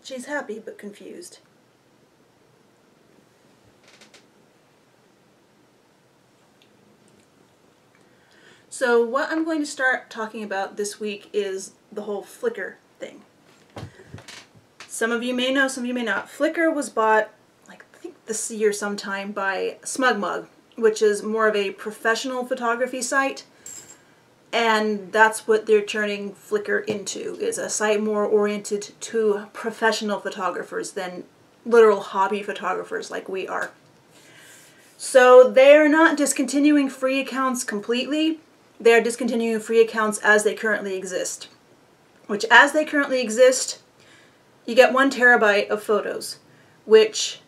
She's happy but confused. So what I'm going to start talking about this week is the whole Flickr thing. Some of you may know, some of you may not. Flickr was bought, like, I think this year sometime, by SmugMug, which is more of a professional photography site. And that's what they're turning Flickr into, is a site more oriented to professional photographers than literal hobby photographers like we are. So they're not discontinuing free accounts completely. They're discontinuing free accounts as they currently exist. Which, as they currently exist, you get 1 terabyte of photos, which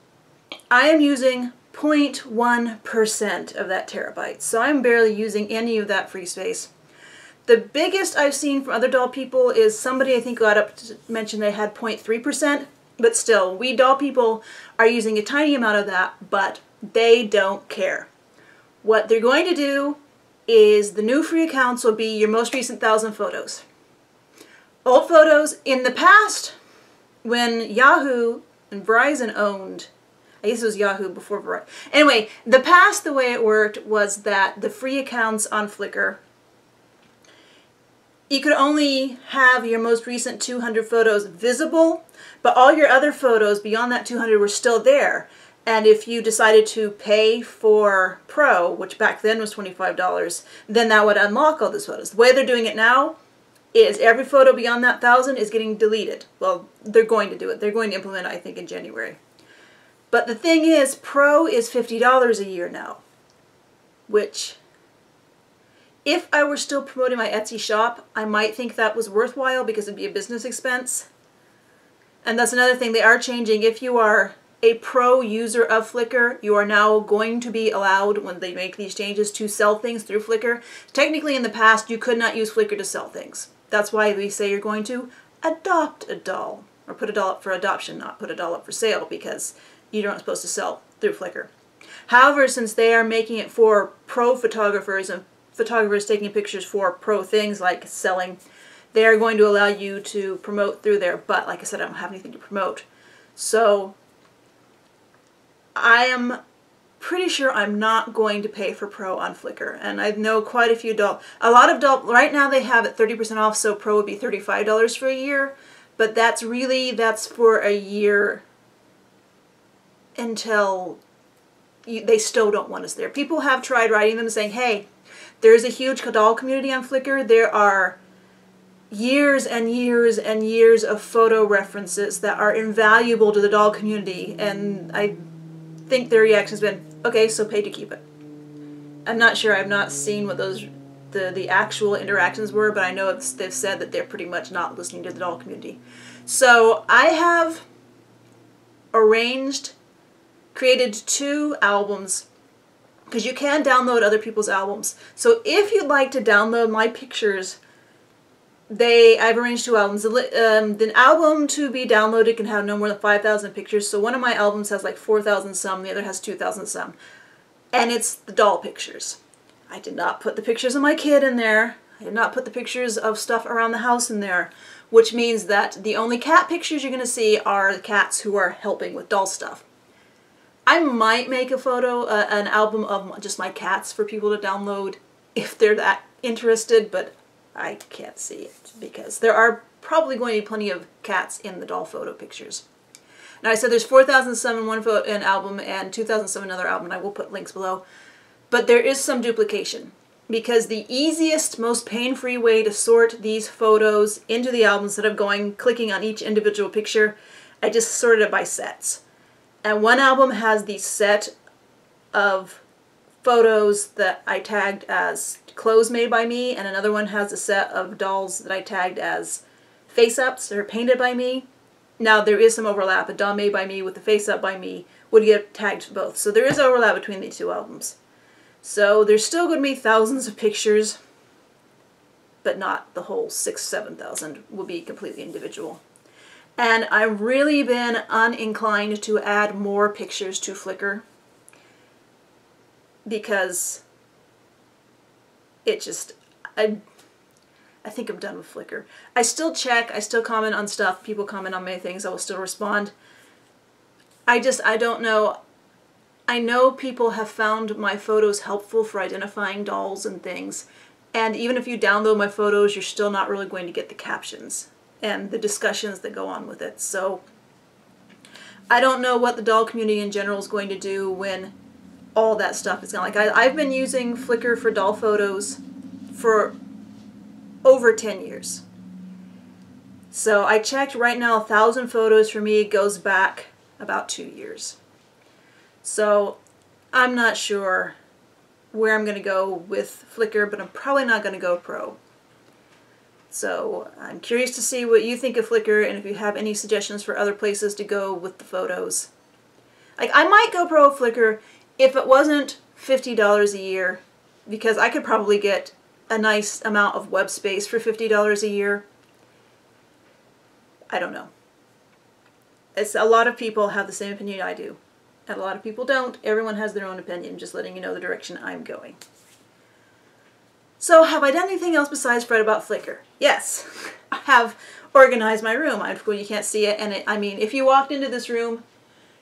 I am using 0.1% of that terabyte. So I'm barely using any of that free space. The biggest I've seen from other doll people is somebody I think got up to mention they had 0.3%, but still, we doll people are using a tiny amount of that, but they don't care. What they're going to do is the new free accounts will be your most recent 1,000 photos. Old photos in the past, when Yahoo and Verizon owned, I guess it was Yahoo before Verizon. Anyway, the past, the way it worked was that the free accounts on Flickr, you could only have your most recent 200 photos visible, but all your other photos beyond that 200 were still there. And if you decided to pay for Pro, which back then was $25, then that would unlock all those photos. The way they're doing it now is every photo beyond that 1,000 is getting deleted. Well, they're going to do it. They're going to implement it, I think, in January. But the thing is, Pro is $50 a year now, which, if I were still promoting my Etsy shop, I might think that was worthwhile because it'd be a business expense. And that's another thing, they are changing. If you are a pro user of Flickr, you are now going to be allowed, when they make these changes, to sell things through Flickr. Technically, in the past, you could not use Flickr to sell things. That's why we say you're going to adopt a doll, or put a doll up for adoption, not put a doll up for sale, because you're not supposed to sell through Flickr. However, since they are making it for pro photographers and photographers taking pictures for pro things like selling, they are going to allow you to promote through there. But like I said, I don't have anything to promote. So I am pretty sure I'm not going to pay for Pro on Flickr. And I know quite a few a lot of right now they have it 30% off, so Pro would be $35 for a year. But that's for a year until they still don't want us there. People have tried writing them saying, hey, there's a huge doll community on Flickr. There are years and years and years of photo references that are invaluable to the doll community. And I think their reaction has been, okay, so pay to keep it. I'm not sure. I've not seen what the actual interactions were, but I know they've said that they're pretty much not listening to the doll community. So I have created 2 albums, because you can download other people's albums. So if you'd like to download my pictures, I've arranged 2 albums. The album to be downloaded can have no more than 5,000 pictures. So one of my albums has like 4,000 some, the other has 2,000 some. And it's the doll pictures. I did not put the pictures of my kid in there. I did not put the pictures of stuff around the house in there. Which means that the only cat pictures you're going to see are the cats who are helping with doll stuff. I might make an album of just my cats for people to download if they're that interested, but I can't see it because there are probably going to be plenty of cats in the doll photo pictures. Now I said there's 4,000 some in an album and 2,000 some in another album, and I will put links below. But there is some duplication because the easiest, most pain-free way to sort these photos into the album instead of clicking on each individual picture, I just sorted it by sets. And one album has the set of photos that I tagged as clothes made by me, and another one has a set of dolls that I tagged as face-ups or painted by me. Now there is some overlap. A doll made by me with the face-up by me would get tagged both. So there is overlap between the 2 albums. So there's still going to be thousands of pictures, but not the whole 6,000-7,000 will be completely individual. And I've really been uninclined to add more pictures to Flickr because it just, I I think I'm done with Flickr. I still check, I still comment on stuff, people comment on many things, I will still respond. I don't know. I know people have found my photos helpful for identifying dolls and things, and even if you download my photos, you're still not really going to get the captions and the discussions that go on with it. So I don't know what the doll community in general is going to do when all that stuff is gone. Like I've been using Flickr for doll photos for over 10 years. So I checked right now, 1,000 photos for me goes back about 2 years. So I'm not sure where I'm going to go with Flickr, but I'm probably not going to go pro. So I'm curious to see what you think of Flickr and if you have any suggestions for other places to go with the photos. Like I might go pro Flickr if it wasn't $50 a year, because I could probably get a nice amount of web space for $50 a year. I don't know. It's a lot of people have the same opinion I do. And a lot of people don't. Everyone has their own opinion, just letting you know the direction I'm going. So, have I done anything else besides fret about Flickr? Yes, I have organized my room. You can't see it, and I mean, if you walked into this room,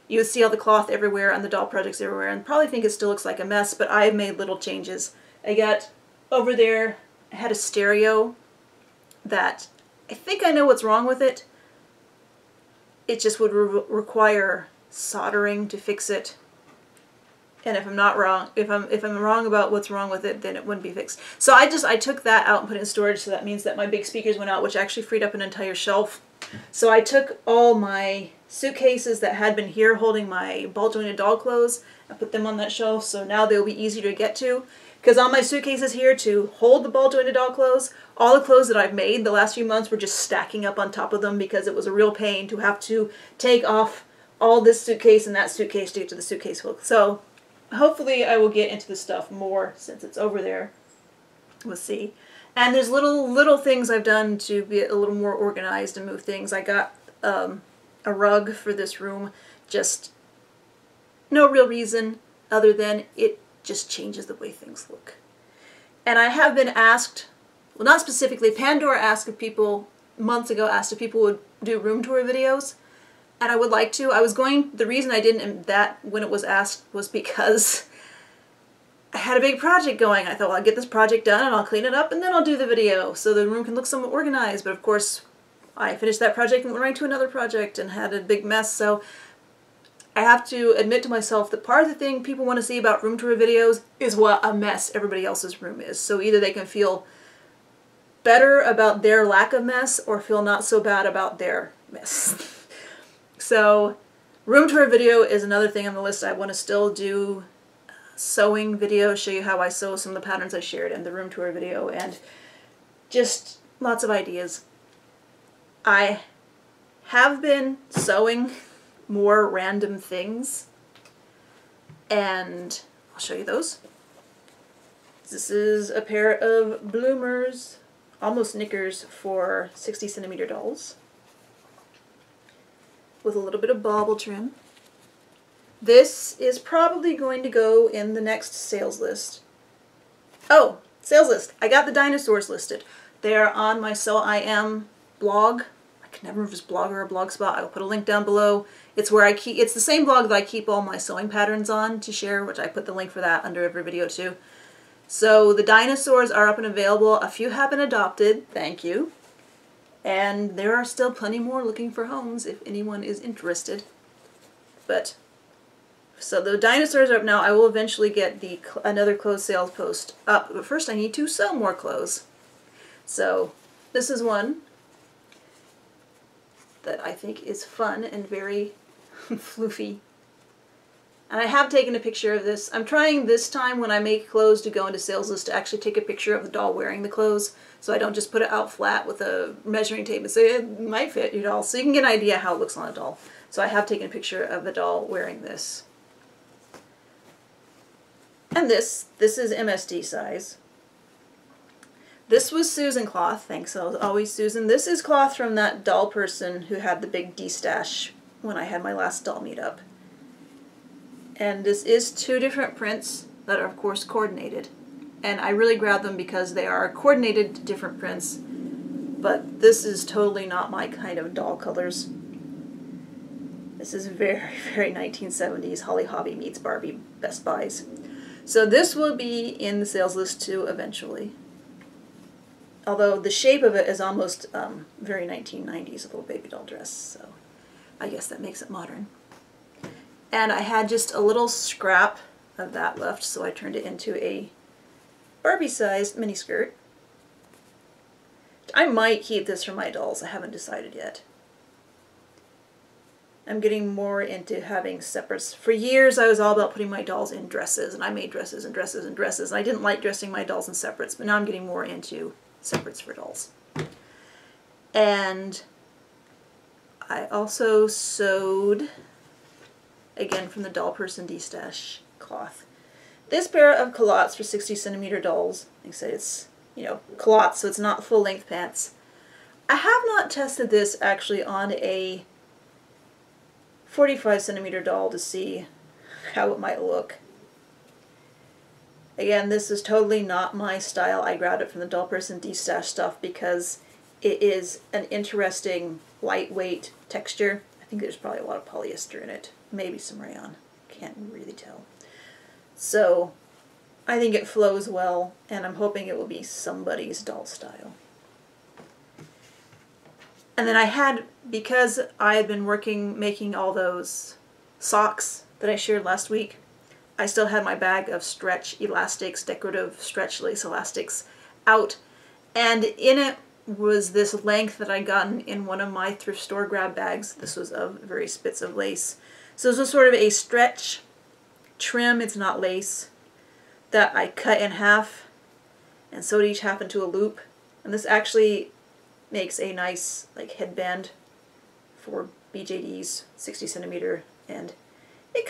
you would see all the cloth everywhere and the doll projects everywhere, and probably think it still looks like a mess, but I've made little changes. I got, over there, I had a stereo that, I think I know what's wrong with it. It just would require soldering to fix it, and if I'm not wrong, if I'm wrong about what's wrong with it, then it wouldn't be fixed. So I took that out and put it in storage, so that means that my big speakers went out, which actually freed up an entire shelf. So I took all my suitcases that had been here holding my ball jointed doll clothes and put them on that shelf, so now they'll be easier to get to, because on my suitcases here to hold the ball jointed doll clothes, all the clothes that I've made the last few months were just stacking up on top of them, because it was a real pain to have to take off all this suitcase and that suitcase to get to the suitcase hook. So hopefully I will get into this stuff more since it's over there. We'll see. And there's little things I've done to be a little more organized and move things. I got a rug for this room, just no real reason other than it just changes the way things look. And I have been asked, well, not specifically, Pandora asked if people, months ago, asked if people would do room tour videos. And I would like to. The reason I didn't when it was asked was because I had a big project going. I thought, well, I'll get this project done and I'll clean it up and then I'll do the video so the room can look somewhat organized. But of course, I finished that project and went right to another project and had a big mess. So I have to admit to myself that part of the thing people want to see about room tour videos is what a mess everybody else's room is. So either they can feel better about their lack of mess or feel not so bad about their mess. So, room tour video is another thing on the list. I want to still do sewing video, show you how I sew some of the patterns I shared in the room tour video, and just lots of ideas. I have been sewing more random things, and I'll show you those. This is a pair of bloomers, almost knickers, for 60cm dolls, with a little bit of bauble trim. This is probably going to go in the next sales list. Oh, sales list. I got the dinosaurs listed. They are on my So I Am blog. I can never remember if it's blog or a blog spot. I'll put a link down below. It's where it's the same blog that I keep all my sewing patterns on to share, which I put the link for that under every video too. So the dinosaurs are up and available. A few have been adopted. Thank you. And there are still plenty more looking for homes if anyone is interested. But, so the dinosaurs are up now. I will eventually get another clothes sales post up. But first I need to sew more clothes. So, this is one that I think is fun and very floofy. And I have taken a picture of this. I'm trying this time when I make clothes to go into sales list to actually take a picture of the doll wearing the clothes, so I don't just put it out flat with a measuring tape and say it might fit your doll, so you can get an idea how it looks on a doll. So I have taken a picture of the doll wearing this. And this is MSD size. This was Susan cloth, thanks always Susan. This is cloth from that doll person who had the big D-stash when I had my last doll meetup. And this is 2 different prints that are of course coordinated. And I really grabbed them because they are coordinated different prints. but this is totally not my kind of doll colors. This is very, very 1970s Holly Hobby meets Barbie Best Buys. So this will be in the sales list too eventually. Although the shape of it is almost very 1990s, a little baby doll dress, so I guess that makes it modern. And I had just a little scrap of that left, so I turned it into a Barbie-sized miniskirt. I might keep this for my dolls, I haven't decided yet. I'm getting more into having separates. For years I was all about putting my dolls in dresses, and I made dresses and dresses and dresses, and I didn't like dressing my dolls in separates, but now I'm getting more into separates for dolls. And I also sewed, again from the Doll Person D-Stash cloth, this pair of culottes for 60cm dolls. Like I said, it's, you know, culottes, so it's not full-length pants. I have not tested this actually on a 45cm doll to see how it might look. Again, this is totally not my style. I grabbed it from the Doll Person D-Stash stuff because it is an interesting lightweight texture. I think there's probably a lot of polyester in it. Maybe some rayon. Can't really tell. So I think it flows well, and I'm hoping it will be somebody's doll style. And then I had, because I had been making all those socks that I shared last week, I still had my bag of stretch elastics, decorative stretch lace elastics out, and in it was this length that I'd gotten in one of my thrift store grab bags. This was of various bits of lace. So this was sort of a stretch trim, it's not lace, that I cut in half and sewed each half into a loop. And this actually makes a nice like headband for BJD's 60cm, and it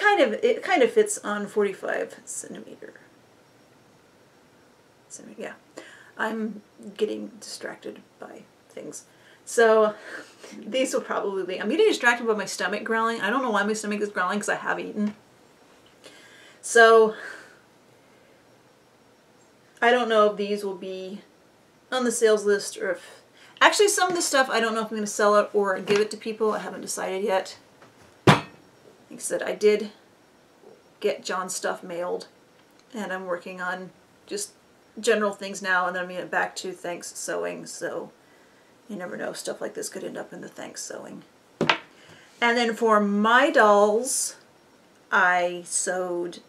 kind of fits on 45cm. Yeah, I'm getting distracted by things. So these will probably be, I'm getting distracted by my stomach growling. I don't know why my stomach is growling, because I have eaten. So I don't know if these will be on the sales list, or if, actually some of the stuff I don't know if I'm going to sell it or give it to people. I haven't decided yet. Like I said, I did get John's stuff mailed, and I'm working on just general things now, and then I'm going to get back to thanks sewing, so you never know, stuff like this could end up in the thanks sewing. And then for my dolls, I sewed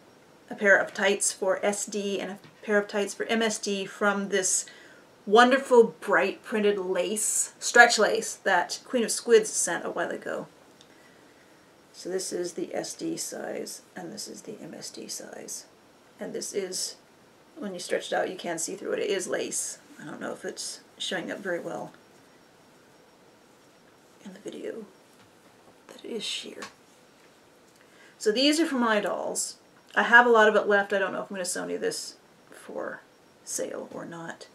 a pair of tights for SD and a pair of tights for MSD from this wonderful bright printed lace, stretch lace, that Queen of Squids sent a while ago. So this is the SD size, and this is the MSD size. And this is, when you stretch it out, you can see through it. It is lace. I don't know if it's showing up very well in the video, that it is sheer. So these are for my dolls. I have a lot of it left. I don't know if I'm going to sew any of this for sale or not.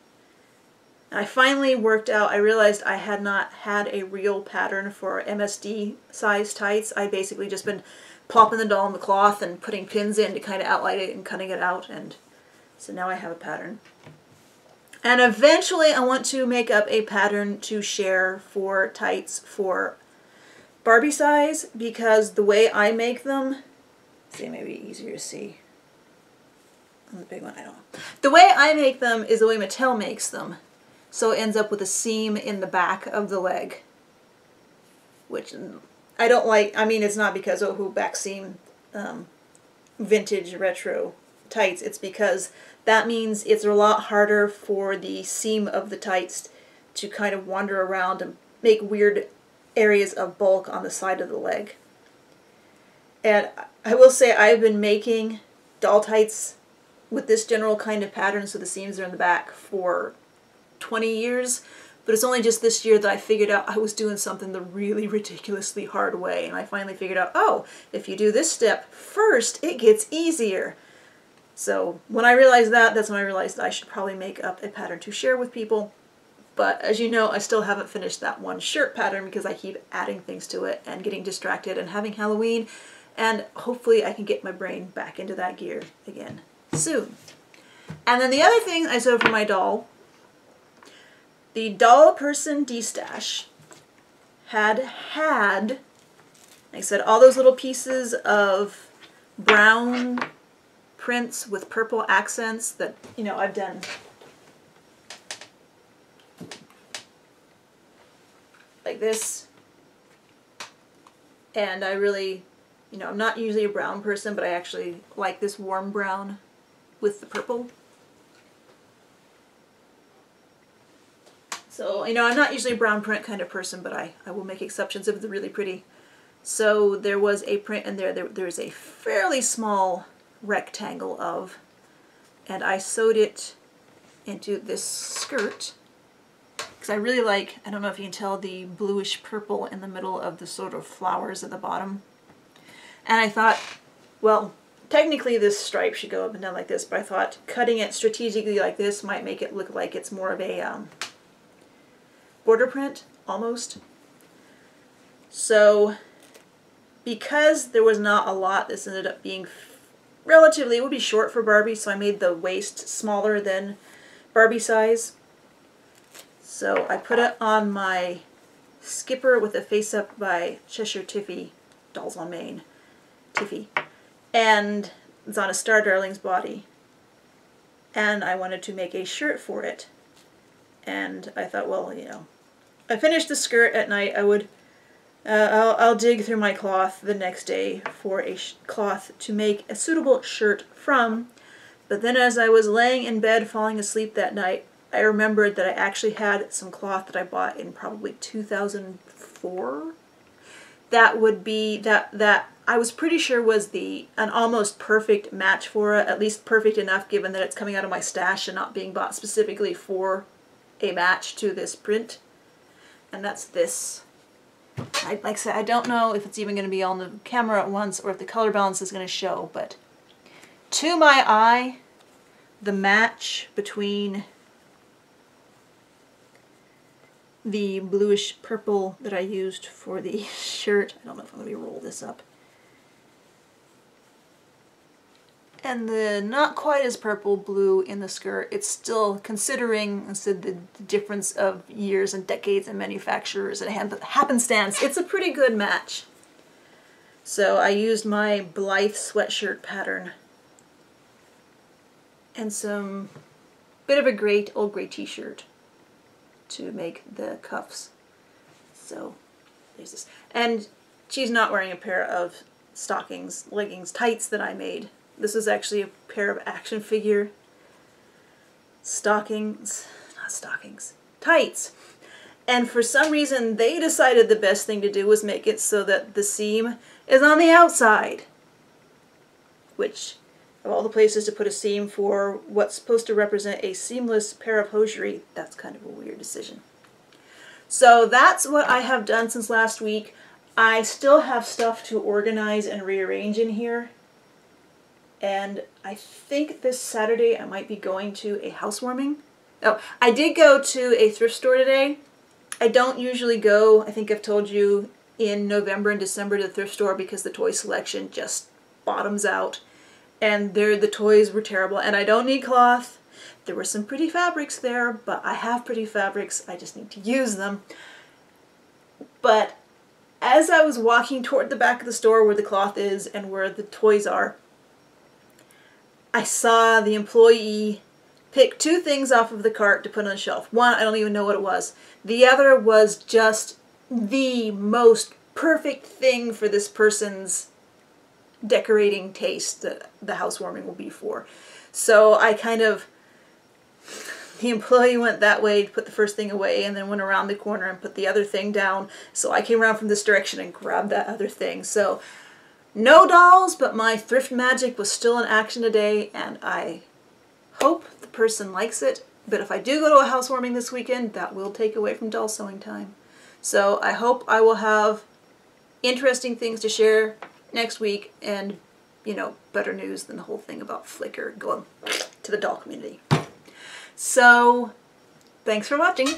I finally worked out, I realized I had not had a real pattern for MSD size tights. I'd basically just been plopping the doll on the cloth and putting pins in to kind of outline it and cutting it out, and so now I have a pattern. And eventually I want to make up a pattern to share for tights for Barbie size, because the way I make them, see, maybe easier to see on the big one, I don't know. The way I make them is the way Mattel makes them. So it ends up with a seam in the back of the leg, which I don't like. I mean, it's not because, oh, who back seam vintage retro tights. It's because that means it's a lot harder for the seam of the tights to kind of wander around and make weird areas of bulk on the side of the leg. And I will say I've been making doll tights with this general kind of pattern, so the seams are in the back, for 20 years, but it's only just this year that I figured out I was doing something the really ridiculously hard way, and I finally figured out, oh, if you do this step first, it gets easier. So when I realized that, that's when I realized that I should probably make up a pattern to share with people. But as you know, I still haven't finished that one shirt pattern because I keep adding things to it and getting distracted and having Halloween, and hopefully I can get my brain back into that gear again soon. And then the other thing I sewed for my doll The Doll Person D-Stash had, like I said, all those little pieces of brown prints with purple accents that, you know, I've done like this. And I really, you know, I'm not usually a brown person, but I actually like this warm brown with the purple. So, you know, I'm not usually a brown print kind of person, but I will make exceptions if they're really pretty. So there was a print in there, there was a fairly small rectangle of, and I sewed it into this skirt. Because I really like, I don't know if you can tell, the bluish purple in the middle of the sort of flowers at the bottom. And I thought, well, technically this stripe should go up and down like this, but I thought cutting it strategically like this might make it look like it's more of a border print, almost. So, because there was not a lot, this ended up being relatively, it would be short for Barbie, so I made the waist smaller than Barbie size. So I put it on my skipper with a face up by Cheshire Tiffy, Dolls on Main, Tiffy. And it's on a Star Darling's body. And I wanted to make a shirt for it. And I thought, well, you know, I finished the skirt at night, I would, I'll dig through my cloth the next day for a cloth to make a suitable shirt from. But then as I was laying in bed falling asleep that night, I remembered that I actually had some cloth that I bought in probably 2004. That would be, that I was pretty sure was an almost perfect match for it, at least perfect enough given that it's coming out of my stash and not being bought specifically for a match to this print. And that's this. Like I said, I don't know if it's even going to be on the camera at once or if the color balance is going to show, but to my eye, the match between the bluish purple that I used for the shirt, I don't know if I'm going to roll this up, and the not quite as purple blue in the skirt, it's still, considering the difference of years and decades and manufacturers and happenstance, it's a pretty good match. So I used my Blythe sweatshirt pattern and some bit of a old gray t-shirt to make the cuffs. So there's this. And she's not wearing a pair of stockings, leggings, tights that I made. This is actually a pair of action figure stockings, not stockings, tights. And for some reason they decided the best thing to do was make it so that the seam is on the outside. Which, of all the places to put a seam for what's supposed to represent a seamless pair of hosiery, that's kind of a weird decision. So that's what I have done since last week. I still have stuff to organize and rearrange in here. And I think this Saturday I might be going to a housewarming. Oh, I did go to a thrift store today. I don't usually go, I think I've told you, in November and December to the thrift store because the toy selection just bottoms out. And the toys were terrible, and I don't need cloth. There were some pretty fabrics there, but I have pretty fabrics, I just need to use them. But as I was walking toward the back of the store where the cloth is and where the toys are, I saw the employee pick two things off of the cart to put on the shelf. One, I don't even know what it was. The other was just the most perfect thing for this person's decorating taste that the housewarming will be for. So I the employee went that way to put the first thing away and then went around the corner and put the other thing down. So I came around from this direction and grabbed that other thing. So no dolls, but my thrift magic was still in action today, and I hope the person likes it. But if I do go to a housewarming this weekend, that will take away from doll sewing time. So I hope I will have interesting things to share next week and, you know, better news than the whole thing about Flickr going to the doll community. So, thanks for watching.